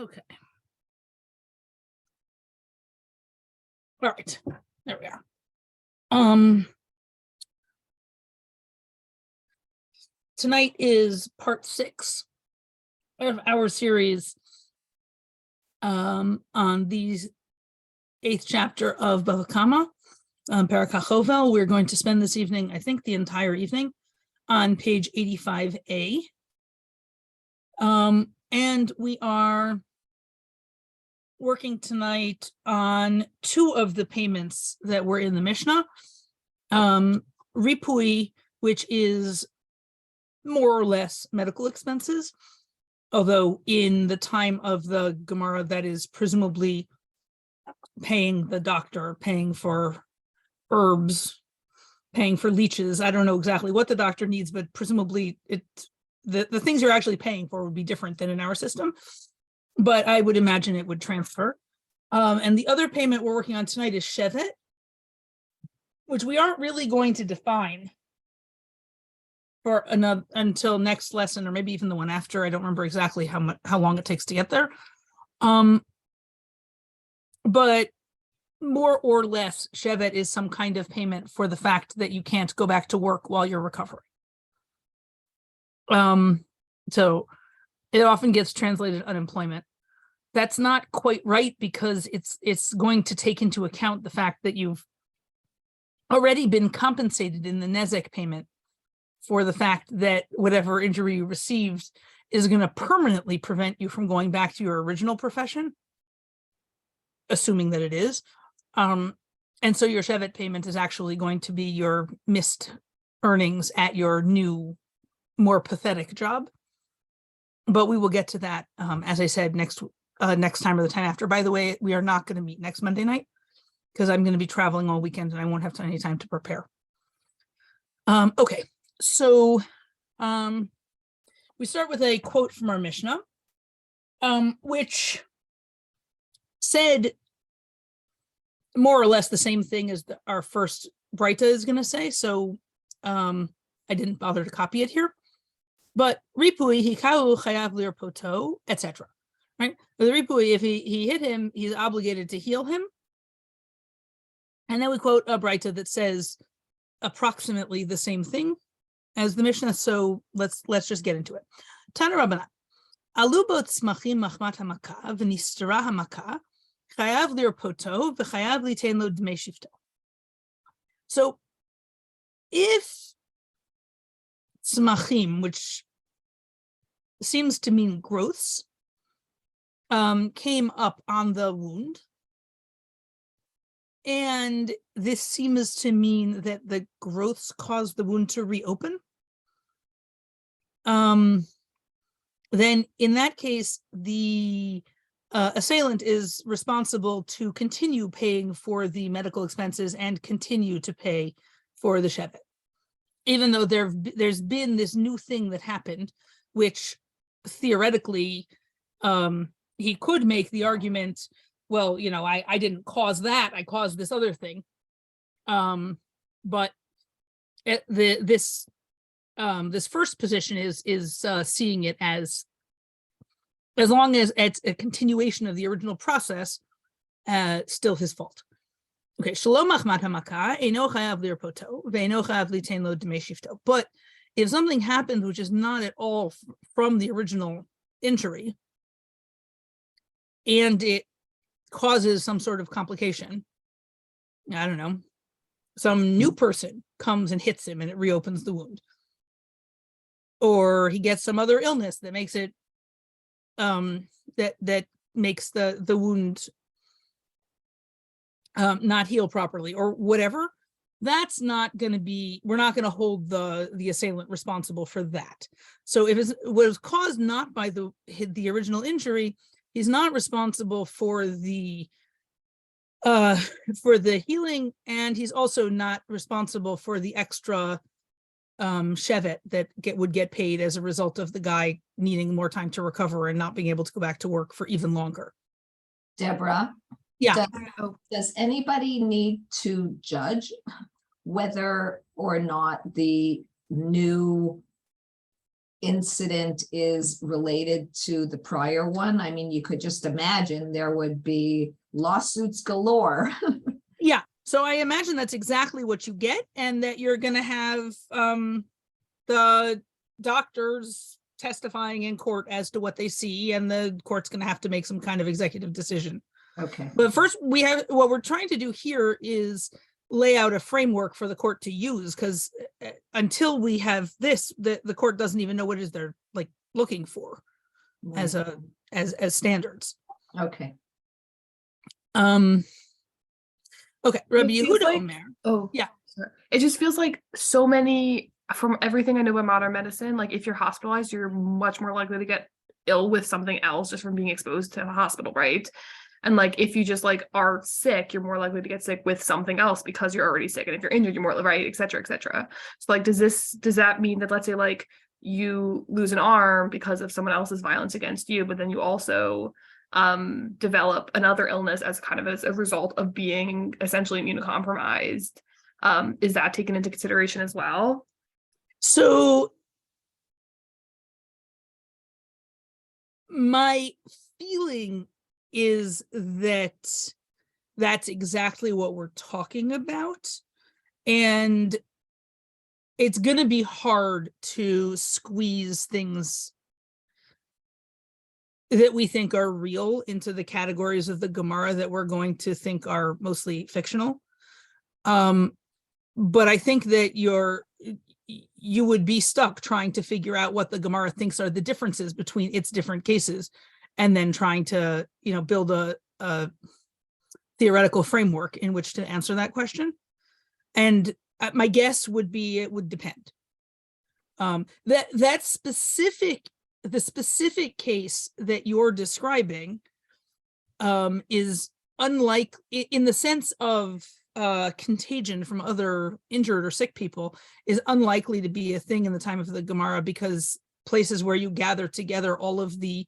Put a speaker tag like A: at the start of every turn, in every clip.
A: Okay. All right, there we are. Tonight is part 6 of our series on the 8th chapter of Bava, Parakah. We're going to spend this evening, I think the entire evening, on page 85a. And we are working tonight on 2 of the payments that were in the Mishnah. Ripui, which is more or less medical expenses, although in the time of the Gemara, that is presumably paying the doctor, paying for herbs, paying for leeches. I don't know exactly what the doctor needs, but presumably the things you're actually paying for would be different than in our system. But I would imagine it would transfer. And the other payment we're working on tonight is shevet, which we aren't really going to define for another until next lesson, or maybe even the one after. I don't remember exactly how long it takes to get there. But more or less, shevet is some kind of payment for the fact that you can't go back to work while you're recovering. So it often gets translated unemployment. That's not quite right, because it's going to take into account the fact that you've already been compensated in the nezek payment for the fact that whatever injury you received is going to permanently prevent you from going back to your original profession, assuming that it is. And so your shevet payment is actually going to be your missed earnings at your new, more pathetic job. But we will get to that, as I said, next time or the time after. By the way, we are not going to meet next Monday night because I'm going to be traveling all weekend and I won't have any time to prepare. Okay, so we start with a quote from our Mishnah, which said more or less the same thing as our first Breita is going to say. So I didn't bother to copy it here. But ripui hikau chayav lirpoto, etc. Right? With ripui, if he hit him, he's obligated to heal him. And then we quote a Breita that says approximately the same thing as the Mishnah. So let's just get into it. Tana Rabbanan, alubot smachim machmat hamaka v'nistara hamaka chayav lirpoto v'chayav litain lo dmei shifto. So if smachim, which seems to mean growths, came up on the wound, and this seems to mean that the growths caused the wound to reopen, then in that case, the assailant is responsible to continue paying for the medical expenses and continue to pay for the shevet, even though there's been this new thing that happened, which theoretically he could make the argument, well, I didn't cause that, I caused this other thing. But this first position is seeing it as long as it's a continuation of the original process, still his fault. Okay, shalom machmat hamaka eino chayav lirpoto ve'eino chayav litain lo dmei shifto. But if something happened which is not at all from the original injury, and it causes some sort of complication, I don't know, some new person comes and hits him and it reopens the wound, or he gets some other illness that makes it that makes the wound not heal properly, or whatever, that's not going to be, we're not going to hold the assailant responsible for that. So if it was caused not by the original injury, he's not responsible for the healing, and he's also not responsible for the extra shevet that would get paid as a result of the guy needing more time to recover and not being able to go back to work for even longer.
B: Deborah,
A: Yeah.
B: does anybody need to judge whether or not the new incident is related to the prior one? I mean, you could just imagine there would be lawsuits galore.
A: Yeah, so I imagine that's exactly what you get, and that you're going to have the doctors testifying in court as to what they see, and the court's going to have to make some kind of executive decision.
B: Okay.
A: But first, what we're trying to do here is lay out a framework for the court to use, because until we have this, the court doesn't even know what it is they're like looking for as standards.
B: Okay.
A: Okay, Rabbi
C: It feels
A: Yehuda
C: like-
A: Omer.
C: Oh,
A: Yeah.
C: sorry. It just feels like so many, from everything I know about modern medicine, like if you're hospitalized, you're much more likely to get ill with something else just from being exposed to a hospital, right? And like if you just like are sick, you're more likely to get sick with something else because you're already sick. And if you're injured, you're more right, et cetera, et cetera. So like, does that mean that, let's say like you lose an arm because of someone else's violence against you, but then you also develop another illness as kind of as a result of being essentially immunocompromised? Is that taken into consideration as well?
A: So my feeling is that that's exactly what we're talking about. And it's going to be hard to squeeze things that we think are real into the categories of the Gemara that we're going to think are mostly fictional. But I think that you would be stuck trying to figure out what the Gemara thinks are the differences between its different cases, and then trying to, build a theoretical framework in which to answer that question. And my guess would be it would depend. The specific case that you're describing is unlike, in the sense of contagion from other injured or sick people, is unlikely to be a thing in the time of the Gemara, because places where you gather together all of the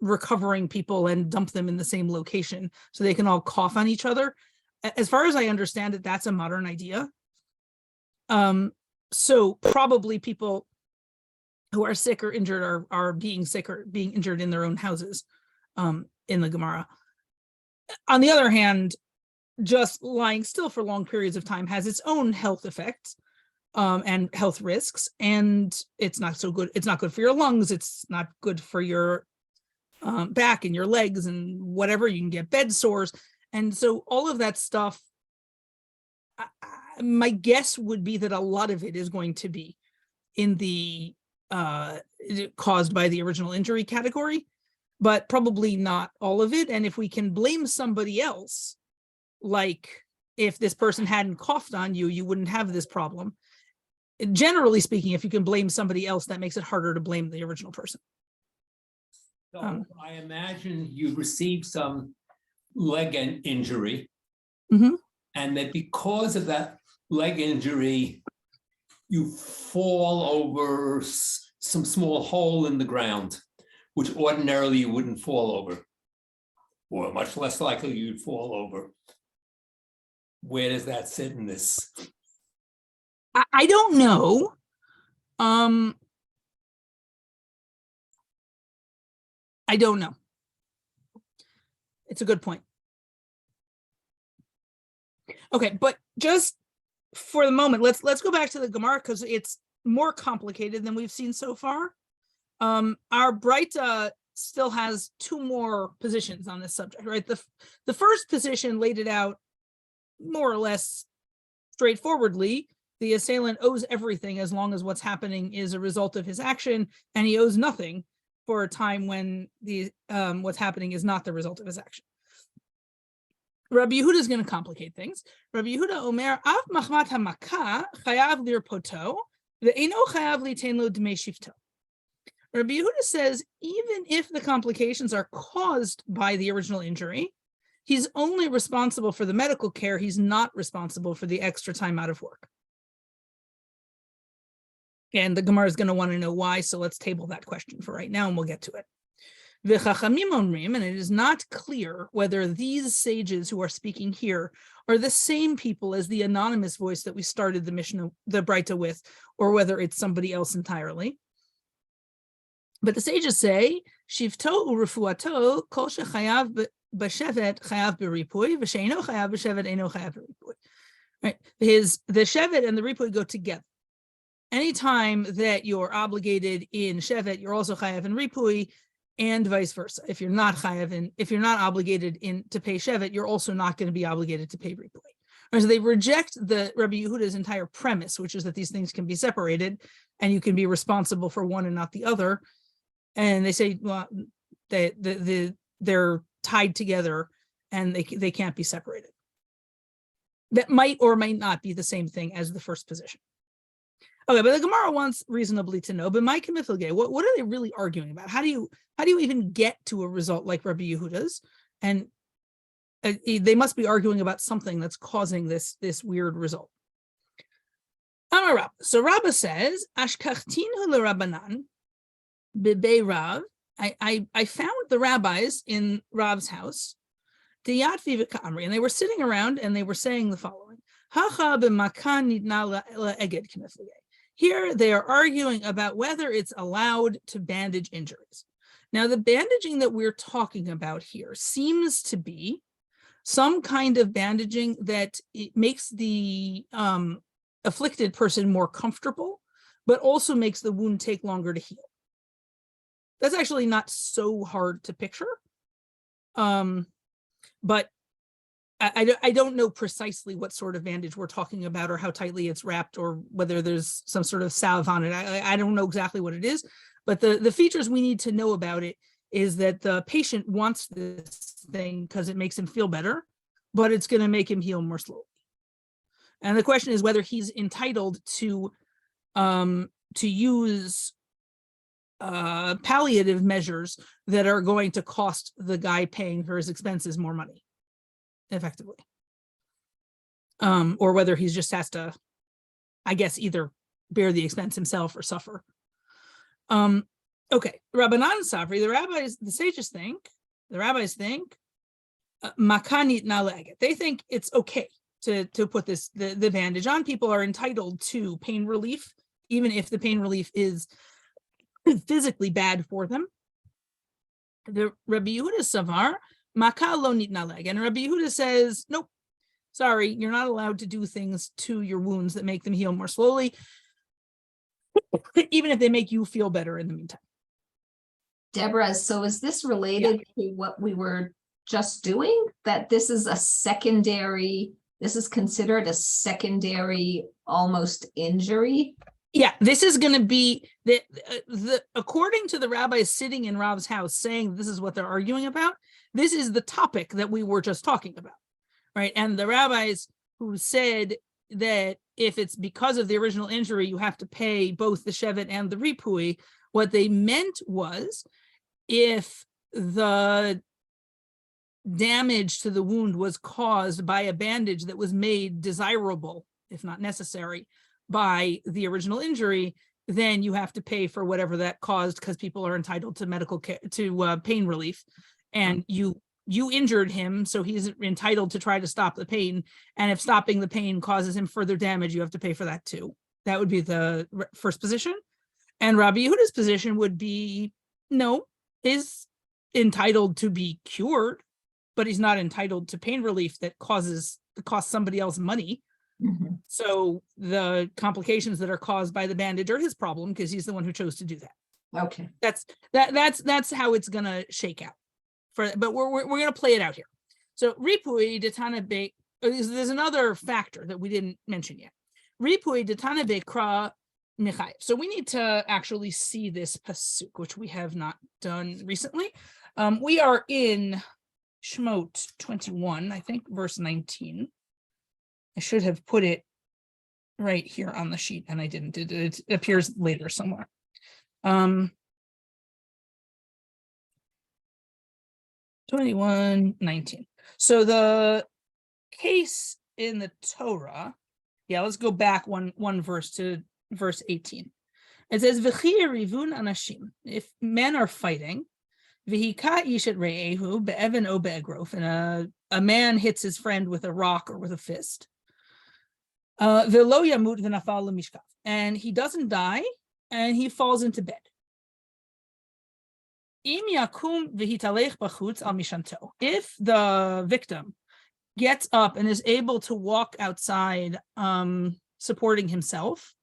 A: recovering people and dump them in the same location so they can all cough on each other, as far as I understand it, that's a modern idea. So probably people who are sick or injured are being sick or being injured in their own houses in the Gemara. On the other hand, just lying still for long periods of time has its own health effects and health risks, and it's not so good. It's not good for your lungs. It's not good for your back and your legs and whatever. You can get bed sores. And so all of that stuff, my guess would be that a lot of it is going to be in the caused by the original injury category, but probably not all of it. And if we can blame somebody else, like if this person hadn't coughed on you, you wouldn't have this problem. Generally speaking, if you can blame somebody else, that makes it harder to blame the original person.
D: So I imagine you received some leg injury, and that because of that leg injury, you fall over some small hole in the ground, which ordinarily you wouldn't fall over, or much less likely you'd fall over. Where does that sit in this?
A: I don't know. I don't know. It's a good point. Okay, but just for the moment, let's go back to the Gemara, because it's more complicated than we've seen so far. Our Breita still has two more positions on this subject, right? The first position laid it out more or less straightforwardly. The assailant owes everything as long as what's happening is a result of his action, and he owes nothing for a time when the what's happening is not the result of his action. Rabbi Yehuda is going to complicate things. Rabbi Yehuda Omer, Av machmat hamaka chayav lirpoto ve'eno chayav litain lo dmei shifto. Rabbi Yehuda says, even if the complications are caused by the original injury, he's only responsible for the medical care. He's not responsible for the extra time out of work. And the Gemara is going to want to know why, so let's table that question for right now, and we'll get to it. V'chachamim omrim, and it is not clear whether these sages who are speaking here are the same people as the anonymous voice that we started the Mishnah, the Breita with, or whether it's somebody else entirely. But the sages say, Shivto u'refuato kol shechayav b'shevet chayav b'ripui, v'sheino chayav b'shevet eino chayav b'ripui. Right? The shevet and the ripui go together. Anytime that you're obligated in shevet, you're also chayav in ripui, and vice versa. If you're not obligated to pay shevet, you're also not going to be obligated to pay ripui. Right? So they reject the Rabbi Yehuda's entire premise, which is that these things can be separated, and you can be responsible for one and not the other. And they say, well, they're tied together, and they can't be separated. That might or might not be the same thing as the first position. Okay, but the Gemara wants reasonably to know, but Mike and Mifilge, what are they really arguing about? How do you even get to a result like Rabbi Yehuda's? And they must be arguing about something that's causing this weird result. Amar Rabba. So Rabba says, Ashkachtinu l'Rabbanan b'bei Rav. I found the rabbis in Rav's house, Diyatvi v'ka'amri, and they were sitting around and they were saying the following: Hacha b'makan nidna la'eged k'miflige. Here they are arguing about whether it's allowed to bandage injuries. Now, the bandaging that we're talking about here seems to be some kind of bandaging that it makes the afflicted person more comfortable, but also makes the wound take longer to heal. That's actually not so hard to picture. But I don't know precisely what sort of bandage we're talking about, or how tightly it's wrapped, or whether there's some sort of salve on it. I don't know exactly what it is, but the features we need to know about it is that the patient wants this thing because it makes him feel better, but it's going to make him heal more slowly. And the question is whether he's entitled to use palliative measures that are going to cost the guy paying for his expenses more money, effectively. Or whether he just has to, I guess, either bear the expense himself or suffer. Okay, Rabbanan Safri, the sages think, makanit naleget. They think it's okay to put the bandage on. People are entitled to pain relief, even if the pain relief is physically bad for them. The Rabbi Yehuda Savar, Maka lo nitna leg. And Rabbi Yehuda says, nope, sorry, you're not allowed to do things to your wounds that make them heal more slowly, even if they make you feel better in the meantime.
B: Deborah, so is this related to what we were just doing? That this is considered a secondary almost injury?
A: Yeah, this is going to be according to the rabbis sitting in Rav's house saying this is what they're arguing about. This is the topic that we were just talking about, right? And the rabbis who said that if it's because of the original injury, you have to pay both the shevet and the ripui, what they meant was if the damage to the wound was caused by a bandage that was made desirable, if not necessary, by the original injury, then you have to pay for whatever that caused, because people are entitled to medical care, to pain relief, and you injured him, so he's entitled to try to stop the pain. And if stopping the pain causes him further damage, you have to pay for that too. That would be the first position. And Rabbi Yehuda's position would be, no, is entitled to be cured, but he's not entitled to pain relief that costs somebody else money. Mm-hmm. So the complications that are caused by the bandage are his problem, because he's the one who chose to do that.
B: Okay,
A: that's how it's gonna shake out. But we're gonna play it out here. So ripui detana be. There's another factor that we didn't mention yet. Ripui detana be kra nichayev. So we need to actually see this pasuk, which we have not done recently. We are in Shemot 21, I think, verse 19. I should have put it right here on the sheet, and I didn't. It appears later somewhere. 21:19. So the case in the Torah, let's go back one verse to verse 18. It says, "V'chi rivun anashim." If men are fighting, v'hika ish et re'ehu be'even o be'egrof, and a man hits his friend with a rock or with a fist. V'lo yamut v'nafal l'mishkav, and he doesn't die, and he falls into bed. If the victim gets up and is able to walk outside, supporting himself,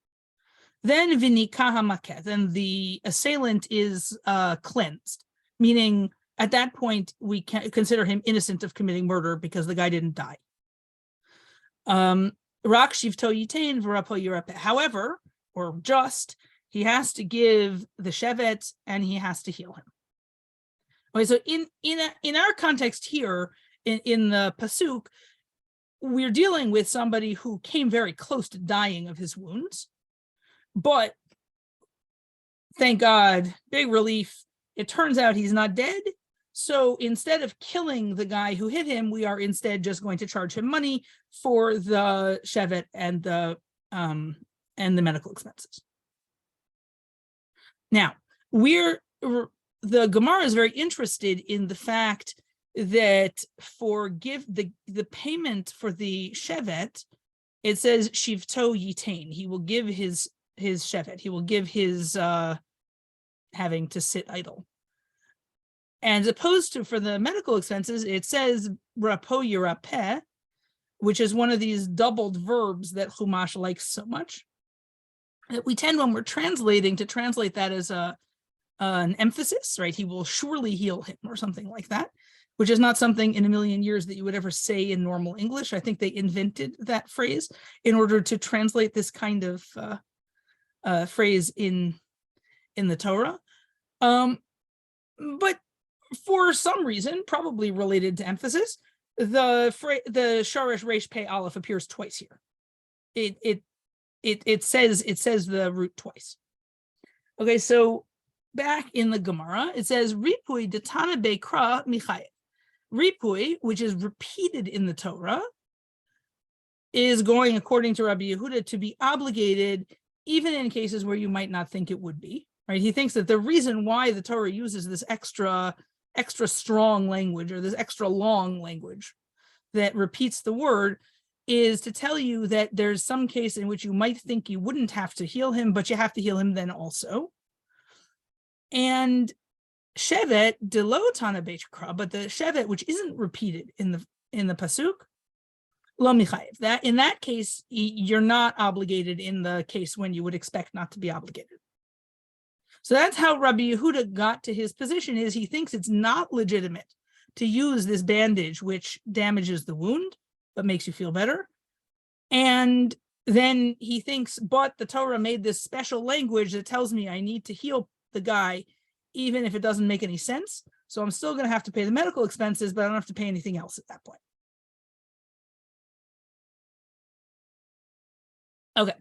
A: then then the assailant is cleansed, meaning at that point we can consider him innocent of committing murder because the guy didn't die. However, or just, he has to give the shevet and he has to heal him. Okay, so in our context here, in the pasuk, we're dealing with somebody who came very close to dying of his wounds, but thank God, big relief, it turns out he's not dead. So instead of killing the guy who hit him, we are instead just going to charge him money for the shevet and the medical expenses. Now, the Gemara is very interested in the fact that for the payment for the shevet, it says shivto yitain. He will give his shevet. He will give his having to sit idle. And as opposed to for the medical expenses, it says rapo yirapeh, which is one of these doubled verbs that Chumash likes so much, that we tend, when we're translating, to translate that as an emphasis, right? He will surely heal him, or something like that, which is not something in a million years that you would ever say in normal English. I think they invented that phrase in order to translate this kind of phrase in the Torah. But for some reason, probably related to emphasis, the sharash resh pei aleph appears twice here. It says the root twice. Okay, so back in the Gemara, it says ripui detana bekra michayev. Ripui, which is repeated in the Torah, is going, according to Rabbi Yehuda, to be obligated even in cases where you might not think it would be. Right? He thinks that the reason why the Torah uses this extra strong language, or this extra long language that repeats the word, is to tell you that there's some case in which you might think you wouldn't have to heal him, but you have to heal him then also. And shevet delo tana bechkra, but the shevet which isn't repeated in the pasuk, lo michayev. That in that case you're not obligated in the case when you would expect not to be obligated. So that's how Rabbi Yehuda got to his position, is he thinks it's not legitimate to use this bandage which damages the wound but makes you feel better. And then he thinks, but the Torah made this special language that tells me I need to heal the guy even if it doesn't make any sense. So I'm still going to have to pay the medical expenses, but I don't have to pay anything else at that point. Okay.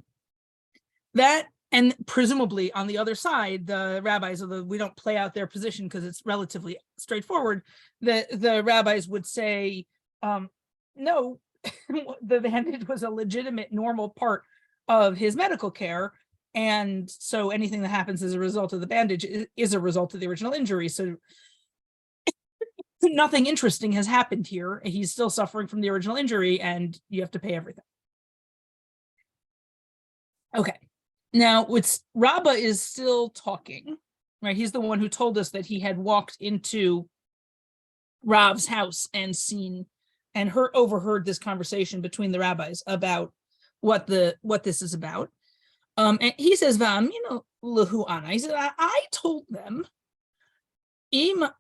A: That, and presumably on the other side, the rabbis, although we don't play out their position because it's relatively straightforward, the rabbis would say, no, the bandage was a legitimate, normal part of his medical care. And so anything that happens as a result of the bandage is a result of the original injury. So nothing interesting has happened here. He's still suffering from the original injury and you have to pay everything. Okay. Now, Rabbah is still talking, right? He's the one who told us that he had walked into Rav's house and seen and overheard this conversation between the rabbis about what this is about. And he says, "Va'aminu lahu ana." He said, "I told them, he said,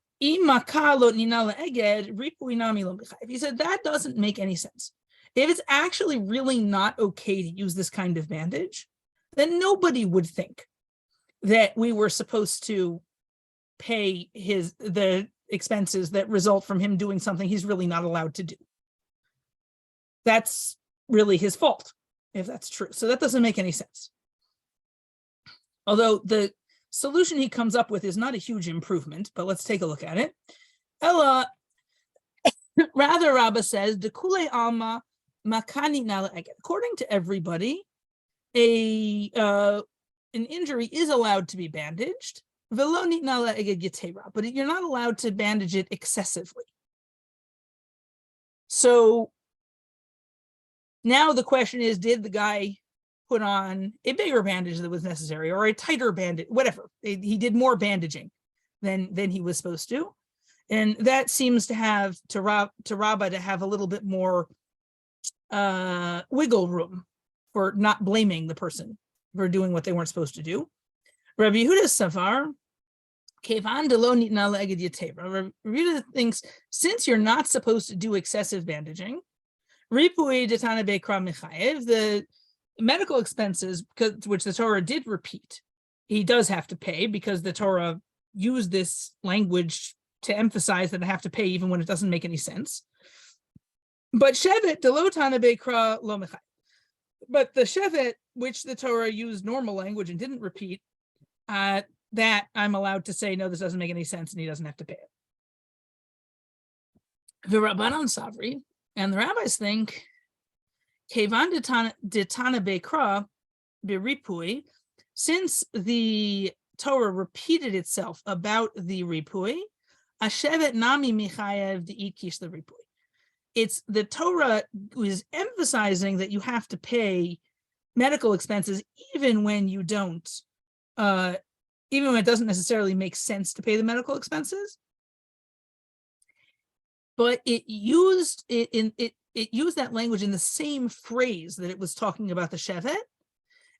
A: that doesn't make any sense. If it's actually really not okay to use this kind of bandage, then nobody would think that we were supposed to pay the expenses that result from him doing something he's really not allowed to do. That's really his fault, if that's true. So that doesn't make any sense. Although the solution he comes up with is not a huge improvement, but let's take a look at it. Ella, rather, Rabbah says, "Dekule alma makani nala." According to everybody, an injury is allowed to be bandaged, but you're not allowed to bandage it excessively. So now the question is, did the guy put on a bigger bandage that was necessary, or a tighter bandage, whatever? He did more bandaging than he was supposed to. And that seems to have to Rabbah to have a little bit more wiggle room for not blaming the person for doing what they weren't supposed to do. Rabbi Yehuda Savar, Kevan de lo nitna le'eged yateva. Rabbi Yehuda thinks, since you're not supposed to do excessive bandaging, ripui detana beikra mechayev, the medical expenses, which the Torah did repeat, he does have to pay, because the Torah used this language to emphasize that I have to pay even when it doesn't make any sense. But shevet de lo tana beikra lo mechayev. But the shevet, which the Torah used normal language and didn't repeat, that I'm allowed to say, no, this doesn't make any sense, and he doesn't have to pay it. V'Rabbanan Savri, and the rabbis think, Kevan detana beikra beripui, since the Torah repeated itself about the ripui, ashevet nami michayev de'ikish the ripui. It's the Torah was emphasizing that you have to pay medical expenses even when you don't, even when it doesn't necessarily make sense to pay the medical expenses. But it used it used that language in the same phrase that it was talking about the shevet.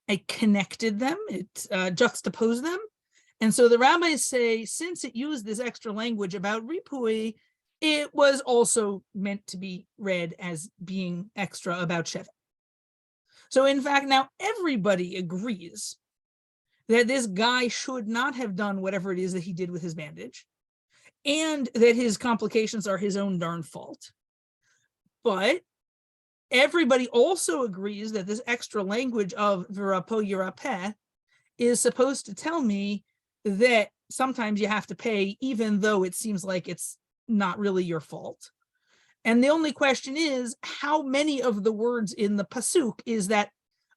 A: It connected them, it juxtaposed them. And so the rabbis say, since it used this extra language about ripui, it was also meant to be read as being extra about shevet. So in fact, now everybody agrees that this guy should not have done whatever it is that he did with his bandage, and that his complications are his own darn fault. But everybody also agrees that this extra language of v'rapo yirapeh is supposed to tell me that sometimes you have to pay, even though it seems like it's not really your fault. And the only question is, how many of the words in the pasuk is that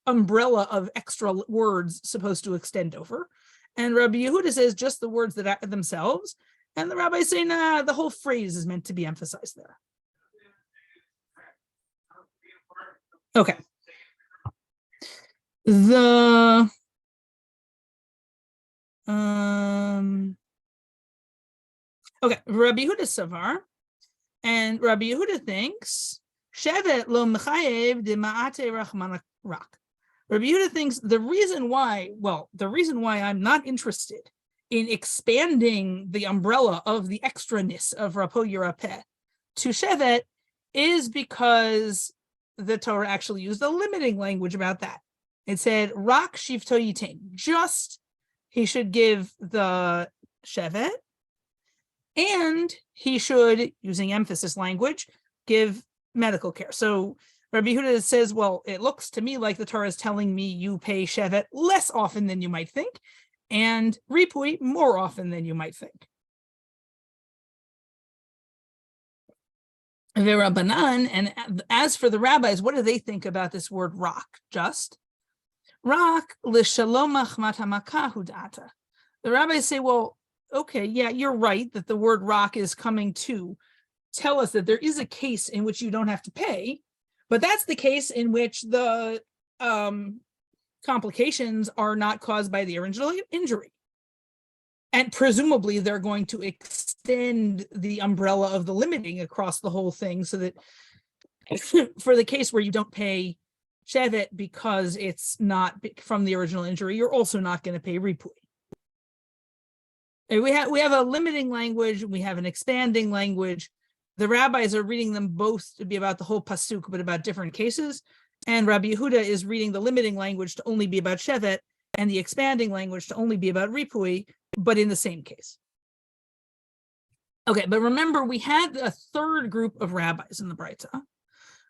A: umbrella of extra words supposed to extend over? And Rabbi Yehuda says just the words that are themselves, and the rabbis say, nah, the whole phrase is meant to be emphasized there. Okay. The okay, Rabbi Yehuda Savar, and Rabbi Yehuda thinks shevet lo mechayev de ma'ate rachman rak. Rabbi Yehuda thinks the reason why I'm not interested in expanding the umbrella of the extraness of Rapo Yirapeh to shevet is because the Torah actually used a limiting language about that. It said, Rak shivto yitain, just he should give the shevet, and he should, using emphasis language, give medical care. So Rabbi Yehuda says, well, it looks to me like the Torah is telling me you pay shevet less often than you might think, and ripui more often than you might think. V'Rabbanan, and as for the rabbis, what do they think about this word rak? Just rak l'shalom machmat hamakah hudata. The rabbis say, well, okay, yeah, you're right that the word rak is coming to tell us that there is a case in which you don't have to pay, but that's the case in which the complications are not caused by the original injury. And presumably they're going to extend the umbrella of the limiting across the whole thing, so that for the case where you don't pay shevet because it's not from the original injury, you're also not going to pay ripui. And we have a limiting language, we have an expanding language. The rabbis are reading them both to be about the whole pasuk, but about different cases. And Rabbi Yehuda is reading the limiting language to only be about shevet, and the expanding language to only be about ripui, but in the same case. Okay, but remember, we had a third group of rabbis in the Breita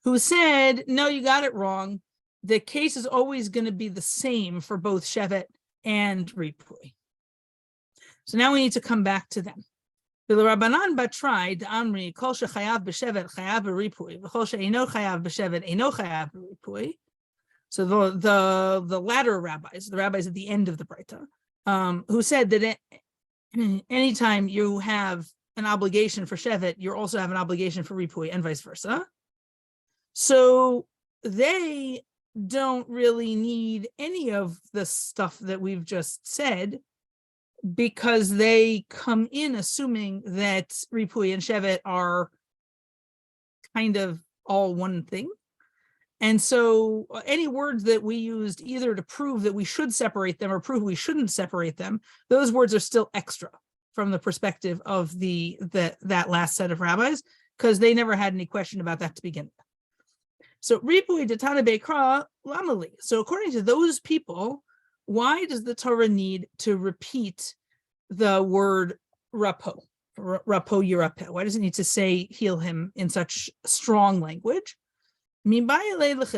A: who said, no, you got it wrong. The case is always going to be the same for both shevet and ripui. So now we need to come back to them. Rabbanan batrai d'amri kol shechayav b'shevet chayav b'ripui v'chol she'eino chayav b'shevet eino chayav b'ripui. So the latter rabbis, the rabbis at the end of the Breita, who said that anytime you have an obligation for shevet, you also have an obligation for ripui, and vice versa. So they don't really need any of the stuff that we've just said, because they come in assuming that Ripui and Shevet are kind of all one thing. And so any words that we used either to prove that we should separate them or prove we shouldn't separate them, those words are still extra from the perspective of that last set of rabbis, because they never had any question about that to begin with. So Ripui Detana Beikra Lamali. So according to those people, why does the Torah need to repeat the word rapo yirapeh? Why does it need to say heal him in such strong language? This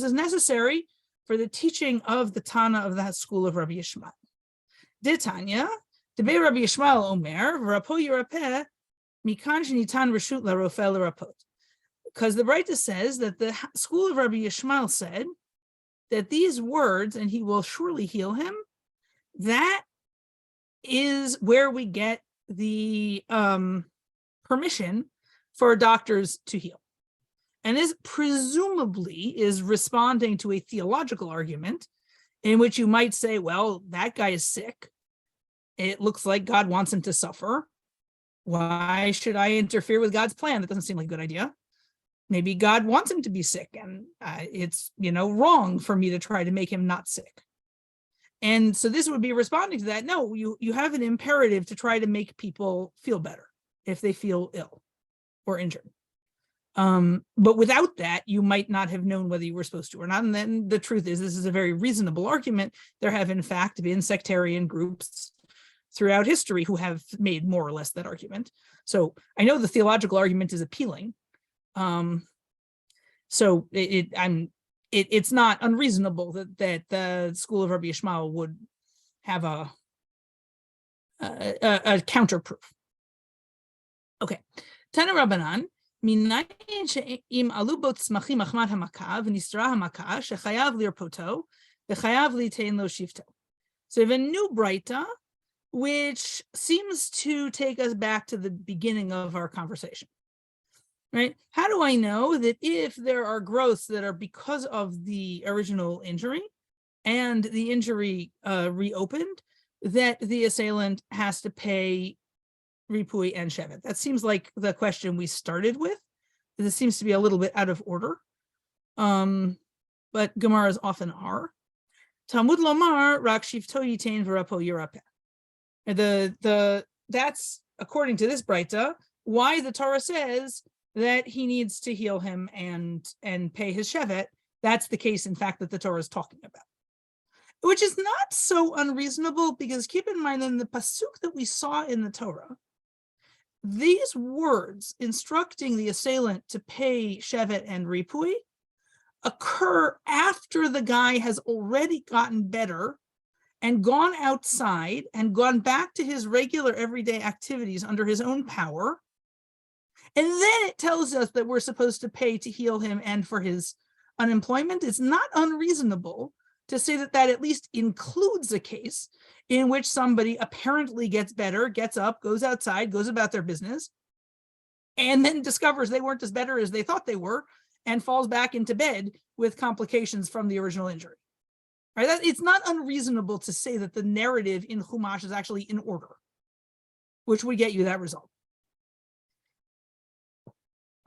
A: is necessary for the teaching of the Tana of that school of Rabbi Yishmael. Ditanya, Debe Rabbi Yishmael Omer, rapo yirapeh, mikan shenitan reshut larofeh l'rapot. Because the Braita says that the school of Rabbi Yishmael said that these words, and he will surely heal him, that is where we get the permission for doctors to heal. And this presumably is responding to a theological argument in which you might say, well, that guy is sick. It looks like God wants him to suffer. Why should I interfere with God's plan? That doesn't seem like a good idea. Maybe God wants him to be sick, and it's wrong for me to try to make him not sick. And so this would be responding to that. No, you have an imperative to try to make people feel better if they feel ill or injured. But without that, you might not have known whether you were supposed to or not. And then the truth is, this is a very reasonable argument. There have, in fact, been sectarian groups throughout history who have made more or less that argument. So I know the theological argument is appealing. So it's not unreasonable that the school of Rabbi Yishmael would have a counterproof. Okay, Tana Rabbanan. So we have a new Braita, which seems to take us back to the beginning of our conversation. Right? How do I know that if there are growths that are because of the original injury and the injury reopened, that the assailant has to pay Ripui and Shevet? That seems like the question we started with. This seems to be a little bit out of order, but Gemaras often are. Talmud Lomar Rak Shivto Yitain V'Rapo Yirapeh. That's according to this Braita why the Torah says that he needs to heal him and pay his Shevet. That's the case, in fact, that the Torah is talking about, which is not so unreasonable, because keep in mind, in the pasuk that we saw in the Torah, these words instructing the assailant to pay Shevet and Ripui occur after the guy has already gotten better and gone outside and gone back to his regular everyday activities under his own power. And then it tells us that we're supposed to pay to heal him and for his unemployment. It's not unreasonable to say that that at least includes a case in which somebody apparently gets better, gets up, goes outside, goes about their business, and then discovers they weren't as better as they thought they were and falls back into bed with complications from the original injury. Right? It's not unreasonable to say that the narrative in Chumash is actually in order, which would get you that result.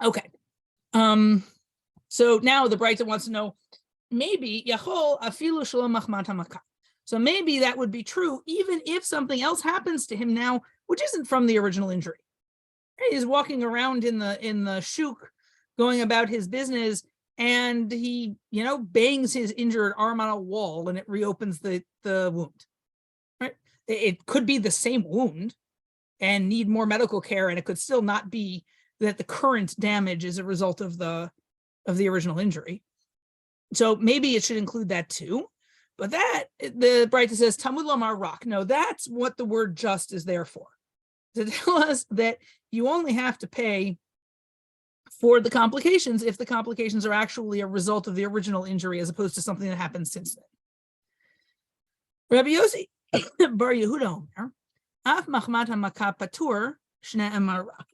A: Okay. So now the Braita wants to know, maybe Yachol afilu shalom machmat hamakah. So maybe that would be true even if something else happens to him now, which isn't from the original injury. He's walking around in the shuk, going about his business, and he, bangs his injured arm on a wall, and it reopens the wound. Right? It could be the same wound and need more medical care, and it could still not be that the current damage is a result of the original injury. So maybe it should include that too. But that, the Braita says, Talmud Lomar Rak. No, that's what the word just is there for. To tell us that you only have to pay for the complications if the complications are actually a result of the original injury as opposed to something that happened since then. Rabbi Yossi Bar Yehuda Omer, Af Machmat HaMakah Patur,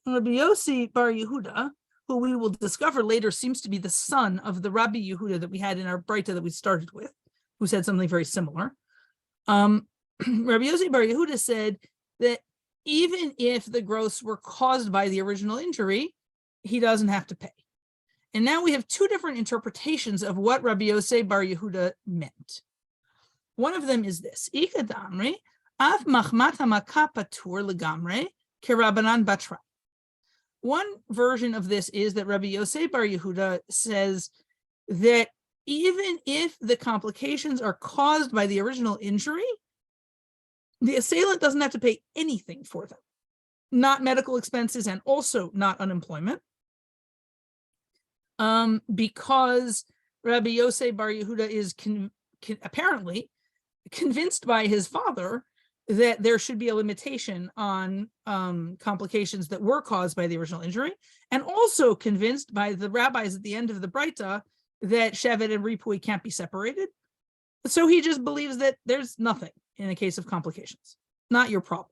A: Rabbi Yossi Bar Yehuda, who we will discover later seems to be the son of the Rabbi Yehuda that we had in our Braita that we started with, who said something very similar. Rabbi Yossi Bar Yehuda said that even if the growths were caused by the original injury, he doesn't have to pay. And now we have two different interpretations of what Rabbi Yossi Bar Yehuda meant. One of them is this: Ika d'amri, af machmat hamaka patur legamre kerabanan batra. One version of this is that Rabbi Yossi Bar Yehuda says that even if the complications are caused by the original injury, the assailant doesn't have to pay anything for them, not medical expenses and also not unemployment, because Rabbi Yossi Bar Yehuda is apparently convinced by his father that there should be a limitation on complications that were caused by the original injury, and also convinced by the rabbis at the end of the Breita that Shevet and Ripui can't be separated. So he just believes that there's nothing in a case of complications. Not your problem.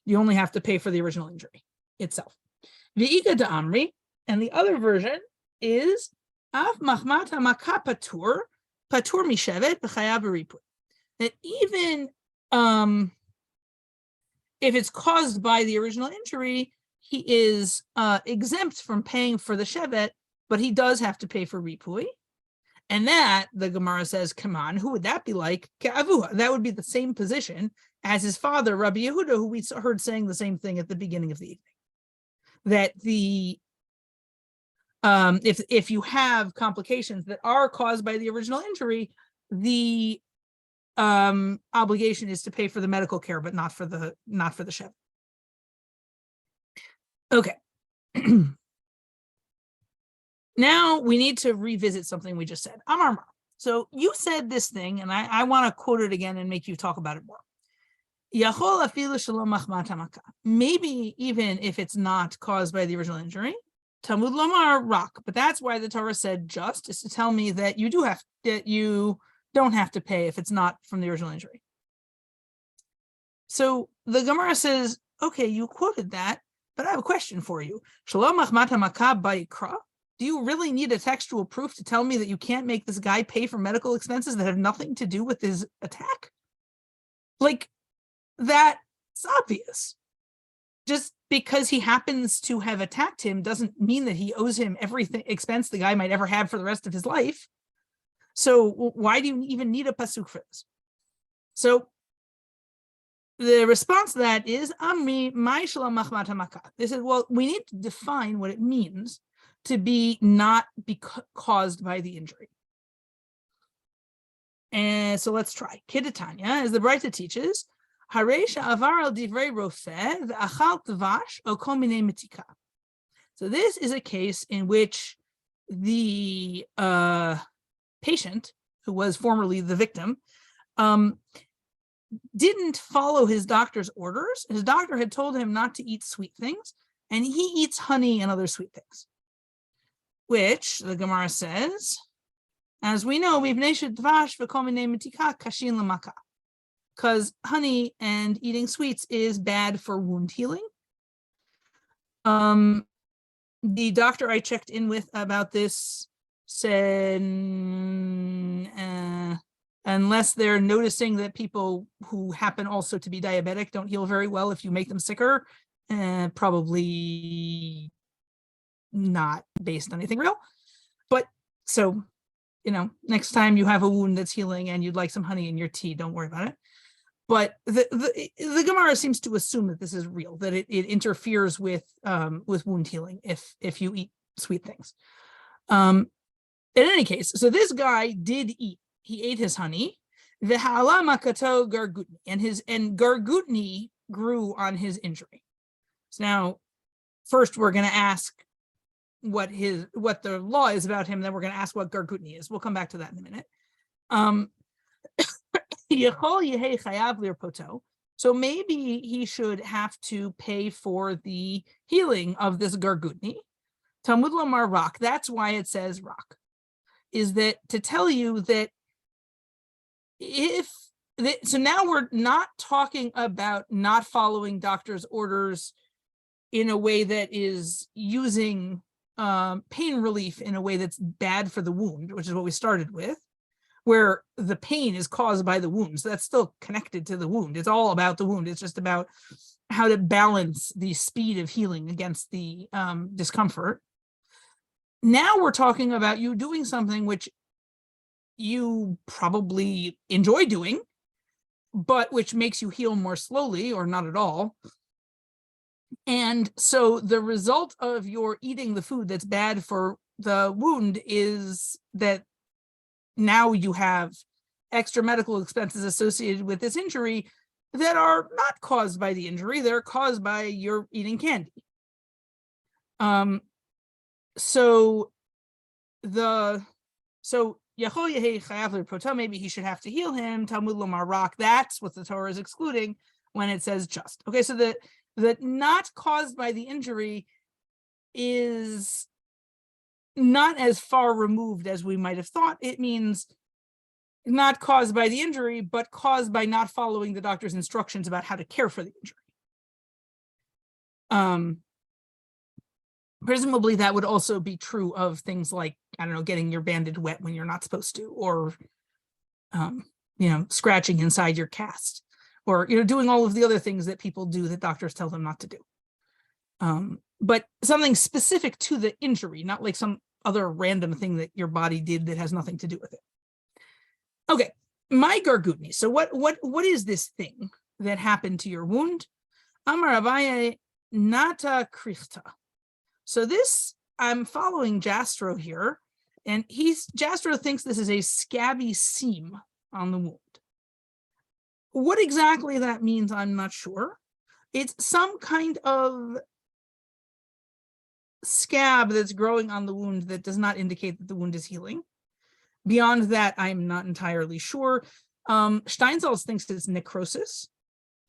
A: You only have to pay for the original injury itself. V'ika da'amri, and the other version is af machmat hamaka patur mishevet b'chayav ripui. That even if it's caused by the original injury, he is exempt from paying for the shevet, but he does have to pay for ripui. And that, the Gemara says, come on, who would that be like? Ke'avuha. That would be the same position as his father, Rabbi Yehuda, who we heard saying the same thing at the beginning of the evening. That the if you have complications that are caused by the original injury, the obligation is to pay for the medical care, but not for the shevet. Okay. Now we need to revisit something we just said. Amar Mar. So you said this thing, and I want to quote it again and make you talk about it more. Yachol afilu shalom machmat hamaka. Maybe even if it's not caused by the original injury, Talmud lomar rak. But that's why the Torah said just, is to tell me that you don't have to pay if it's not from the original injury. So the Gemara says, okay, you quoted that, but I have a question for you. Shalom machmat hamaka ba'ikra. Do you really need a textual proof to tell me that you can't make this guy pay for medical expenses that have nothing to do with his attack? Like, that's obvious. Just because he happens to have attacked him doesn't mean that he owes him every expense the guy might ever have for the rest of his life. So why do you even need a pasuk for this? So the response to that is, Amri mai shalom machmat hamaka. They said, well, we need to define what it means to be not caused by the injury. And so let's try. Kidatanya, as the Breita teaches, Haresha avar al divrei rofeh v'achal tvash o kol minei mitika. So this is a case in which the patient, who was formerly the victim, didn't follow his doctor's orders. His doctor had told him not to eat sweet things, and he eats honey and other sweet things, which the Gemara says, as we know, because honey and eating sweets is bad for wound healing. The doctor I checked in with about this said, unless they're noticing that people who happen also to be diabetic don't heal very well if you make them sicker, probably not based on anything real. But so, next time you have a wound that's healing and you'd like some honey in your tea, don't worry about it. But the Gemara seems to assume that this is real, that it interferes with wound healing if you eat sweet things. In any case, so this guy did eat. He ate his honey. The ha'ala makato gargutni, and gargutni grew on his injury. So now, first we're going to ask what the law is about him. Then we're going to ask what gargutni is. We'll come back to that in a minute. So maybe he should have to pay for the healing of this gargutni. Talmud lomar rak. That's why it says rak. Is that to tell you that so now we're not talking about not following doctor's orders in a way that is using pain relief in a way that's bad for the wound, which is what we started with. where the pain is caused by the wound. So that's still connected to the wound. It's all about the wound. It's just about how to balance the speed of healing against the discomfort. Now we're talking about you doing something which you probably enjoy doing, but which makes you heal more slowly or not at all. And so the result of your eating the food that's bad for the wound is that now you have extra medical expenses associated with this injury that are not caused by the injury, they're caused by your eating candy. So maybe he should have to heal him. Talmud Lomar Rak, that's what the Torah is excluding when it says just. Okay, so that not caused by the injury is not as far removed as we might have thought. It means not caused by the injury, but caused by not following the doctor's instructions about how to care for the injury. Presumably that would also be true of things like, I don't know, getting your bandage wet when you're not supposed to, or, scratching inside your cast, or, doing all of the other things that people do that doctors tell them not to do. But something specific to the injury, not like some other random thing that your body did that has nothing to do with it. Okay, my gargutni. So what is this thing that happened to your wound? Amar Abaye nata krichta. So this, I'm following Jastrow here, and Jastrow thinks this is a scabby seam on the wound. What exactly that means, I'm not sure. It's some kind of scab that's growing on the wound that does not indicate that the wound is healing. Beyond that, I'm not entirely sure. Steinsaltz thinks it's necrosis.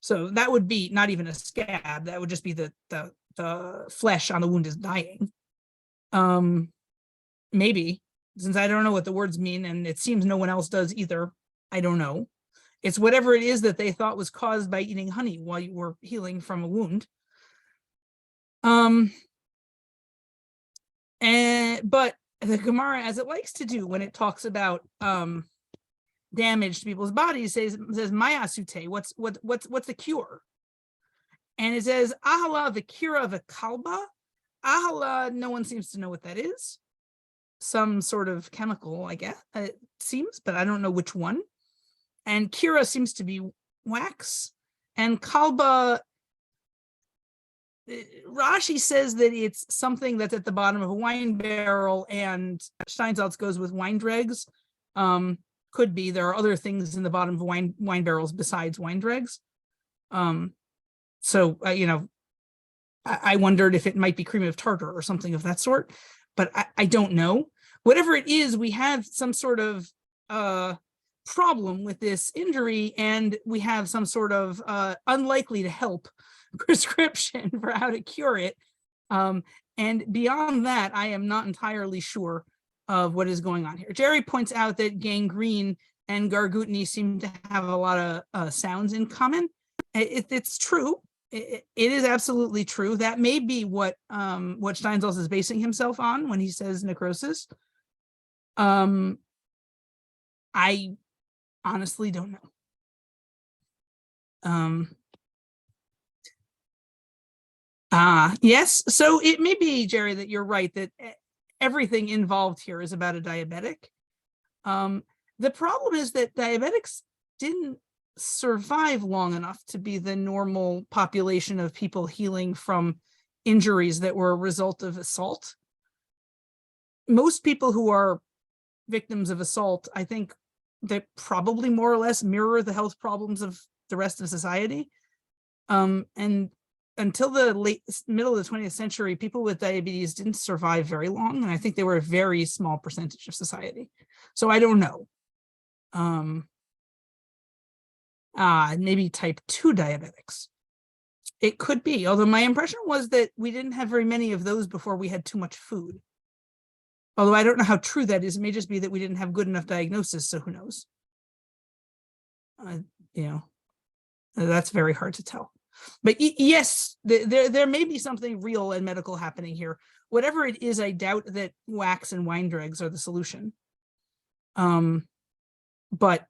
A: So that would be not even a scab. That would just be the flesh on the wound is dying. Maybe, since I don't know what the words mean, and it seems no one else does either. I don't know. It's whatever it is that they thought was caused by eating honey while you were healing from a wound. But the Gemara, as it likes to do when it talks about damage to people's bodies, says Maya sute, what's the cure? And it says Ahala Vikira Vikalba. Ahala, no one seems to know what that is. Some sort of chemical, I guess, it seems, but I don't know which one. And Kira seems to be wax. And Kalba, Rashi says that it's something that's at the bottom of a wine barrel, and Steinsaltz goes with wine dregs. Could be. There are other things in the bottom of wine barrels besides wine dregs. So, I wondered if it might be cream of tartar or something of that sort, but I don't know. Whatever it is, we have some sort of problem with this injury, and we have some sort of unlikely to help prescription for how to cure it. And beyond that, I am not entirely sure of what is going on here. Jerry points out that gangrene and gargutni seem to have a lot of sounds in common. It's true. It is absolutely true. That may be what Steinsaltz is basing himself on when he says necrosis. I honestly don't know. Yes, so it may be, Jerry, that you're right, that everything involved here is about a diabetic. The problem is that diabetics didn't survive long enough to be the normal population of people healing from injuries that were a result of assault. Most people who are victims of assault, I think, they probably more or less mirror the health problems of the rest of society. And until the middle of the 20th century, people with diabetes didn't survive very long, and I think they were a very small percentage of society. So I don't know. Maybe type 2 diabetics. It could be, although my impression was that we didn't have very many of those before we had too much food. Although I don't know how true that is. It may just be that we didn't have good enough diagnosis, so who knows? That's very hard to tell. But yes, there may be something real and medical happening here. Whatever it is, I doubt that wax and wine dregs are the solution. but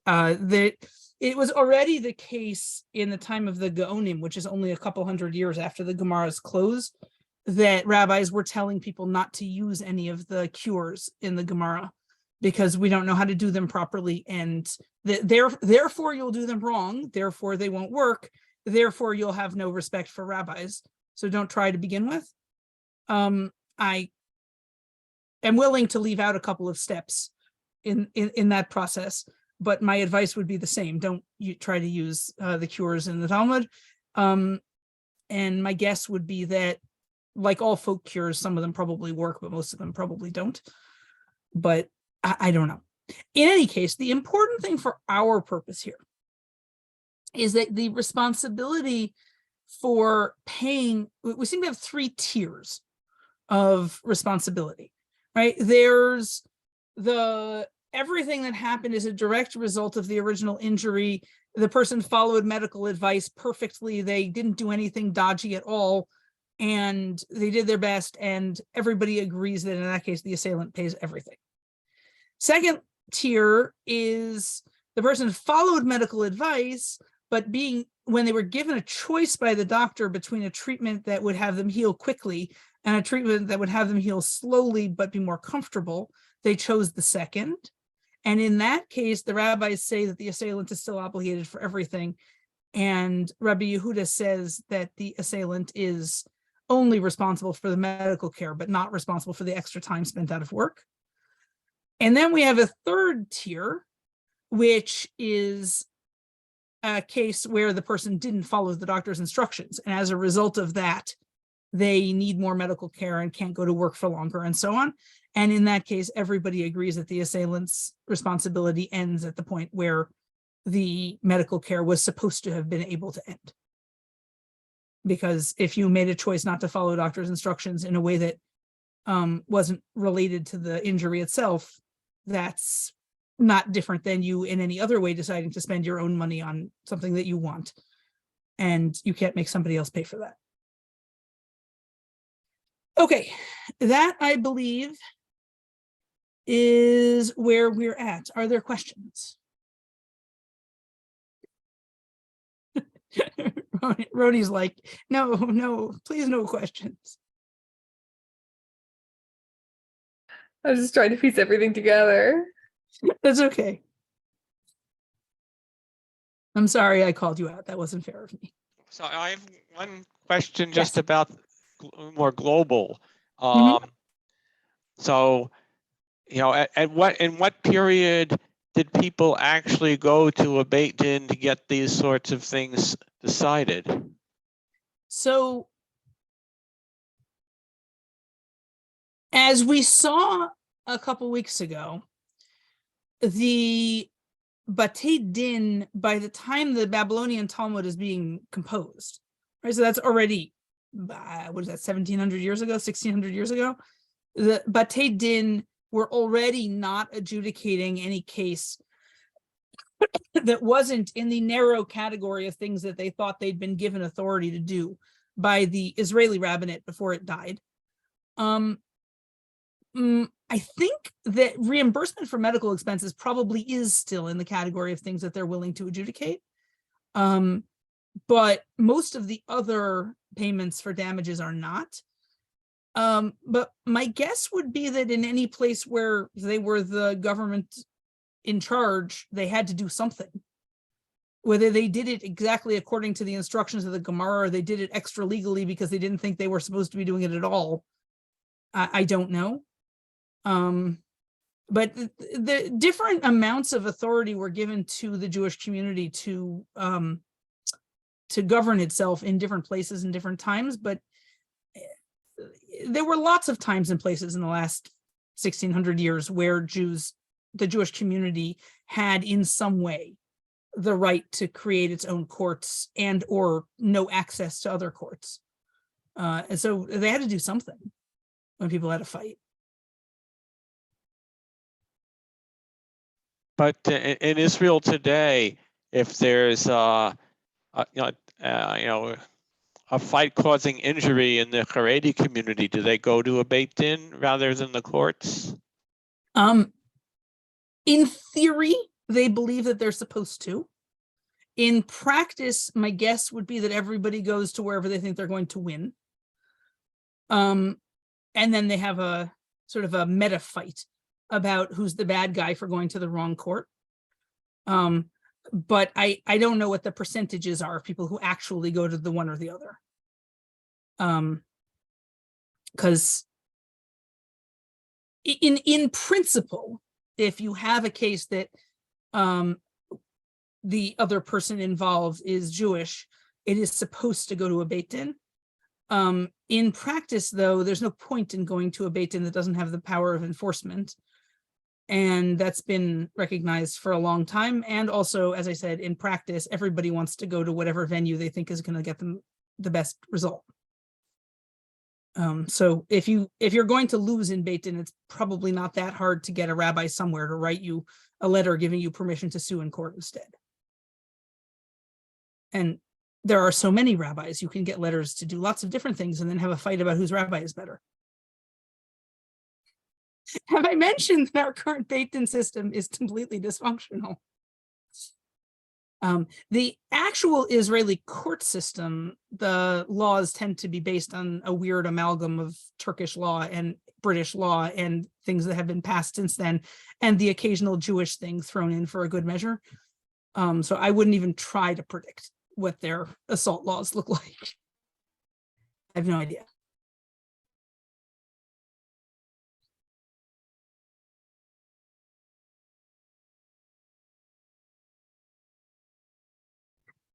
A: it was already the case in the time of the Gaonim, which is only a couple hundred years after the Gemara's close, that rabbis were telling people not to use any of the cures in the Gemara because we don't know how to do them properly, and therefore you'll do them wrong, therefore they won't work, therefore you'll have no respect for rabbis. So don't try to begin with. I am willing to leave out a couple of steps in that process, but my advice would be the same. Don't try to use the cures in the Talmud. And my guess would be that, like all folk cures, some of them probably work, but most of them probably don't. But I don't know. In any case, the important thing for our purpose here is that the responsibility for paying, we seem to have 3 tiers of responsibility, right? There's everything that happened is a direct result of the original injury. The person followed medical advice perfectly. They didn't do anything dodgy at all, and they did their best, and everybody agrees that in that case, the assailant pays everything. Second tier is the person followed medical advice, but when they were given a choice by the doctor between a treatment that would have them heal quickly and a treatment that would have them heal slowly but be more comfortable, they chose the second. And in that case, the rabbis say that the assailant is still obligated for everything. And Rabbi Yehuda says that the assailant is only responsible for the medical care, but not responsible for the extra time spent out of work. And then we have a third tier, which is a case where the person didn't follow the doctor's instructions. And as a result of that, they need more medical care and can't go to work for longer and so on. And in that case, everybody agrees that the assailant's responsibility ends at the point where the medical care was supposed to have been able to end. Because if you made a choice not to follow doctor's instructions in a way that wasn't related to the injury itself, that's not different than you in any other way deciding to spend your own money on something that you want. And you can't make somebody else pay for that. Okay, that I believe is where we're at. Are there questions? Roni's like, no, please no questions.
C: I was just trying to piece everything together.
A: That's okay. I'm sorry I called you out. That wasn't fair of me.
E: So I have one question just
A: Yes.
E: about more global.
A: Mhm.
E: So, in what period did people actually go to a Beit Din to get these sorts of things decided?
A: So, as we saw a couple weeks ago, the Batei Din, by the time the Babylonian Talmud is being composed, right? So that's already, what is that, 1700 years ago, 1600 years ago? The Batei Din were already not adjudicating any case that wasn't in the narrow category of things that they thought they'd been given authority to do by the Israeli rabbinate before it died. I think that reimbursement for medical expenses probably is still in the category of things that they're willing to adjudicate. But most of the other payments for damages are not. But my guess would be that in any place where they were the government in charge, they had to do something. Whether they did it exactly according to the instructions of the Gemara, or they did it extra legally because they didn't think they were supposed to be doing it at all, I don't know. But the different amounts of authority were given to the Jewish community to govern itself in different places and different times. But there were lots of times and places in the last 1600 years where the Jewish community had in some way the right to create its own courts and or no access to other courts. And so they had to do something when people had a fight.
E: But in Israel today, if there's a fight causing injury in the Haredi community, do they go to a Beit Din rather than the courts?
A: In theory, they believe that they're supposed to. In practice, my guess would be that everybody goes to wherever they think they're going to win. And then they have a sort of a meta fight about who's the bad guy for going to the wrong court. But I don't know what the percentages are of people who actually go to the one or the other. Because in principle, if you have a case that the other person involved is Jewish, it is supposed to go to a Beit Din. In practice, though, there's no point in going to a Beit Din that doesn't have the power of enforcement. And that's been recognized for a long time. And also, as I said, in practice, everybody wants to go to whatever venue they think is going to get them the best result. So if you're going to lose in Beit Din, it's probably not that hard to get a rabbi somewhere to write you a letter giving you permission to sue in court instead. And there are so many rabbis, you can get letters to do lots of different things and then have a fight about whose rabbi is better. Have I mentioned that our current Beit Din system is completely dysfunctional? The actual Israeli court system, the laws tend to be based on a weird amalgam of Turkish law and British law and things that have been passed since then, and the occasional Jewish thing thrown in for a good measure. So I wouldn't even try to predict what their assault laws look like. I have no idea.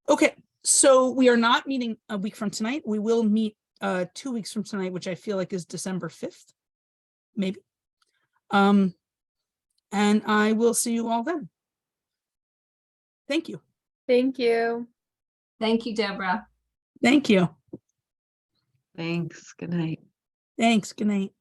A: Okay, so we are not meeting a week from tonight. We will meet 2 weeks from tonight, which I feel like is December 5th, maybe. And I will see you all then. Thank you.
C: Thank you.
B: Thank you, Deborah.
A: Thank you.
F: Thanks. Good night.
A: Thanks. Good night.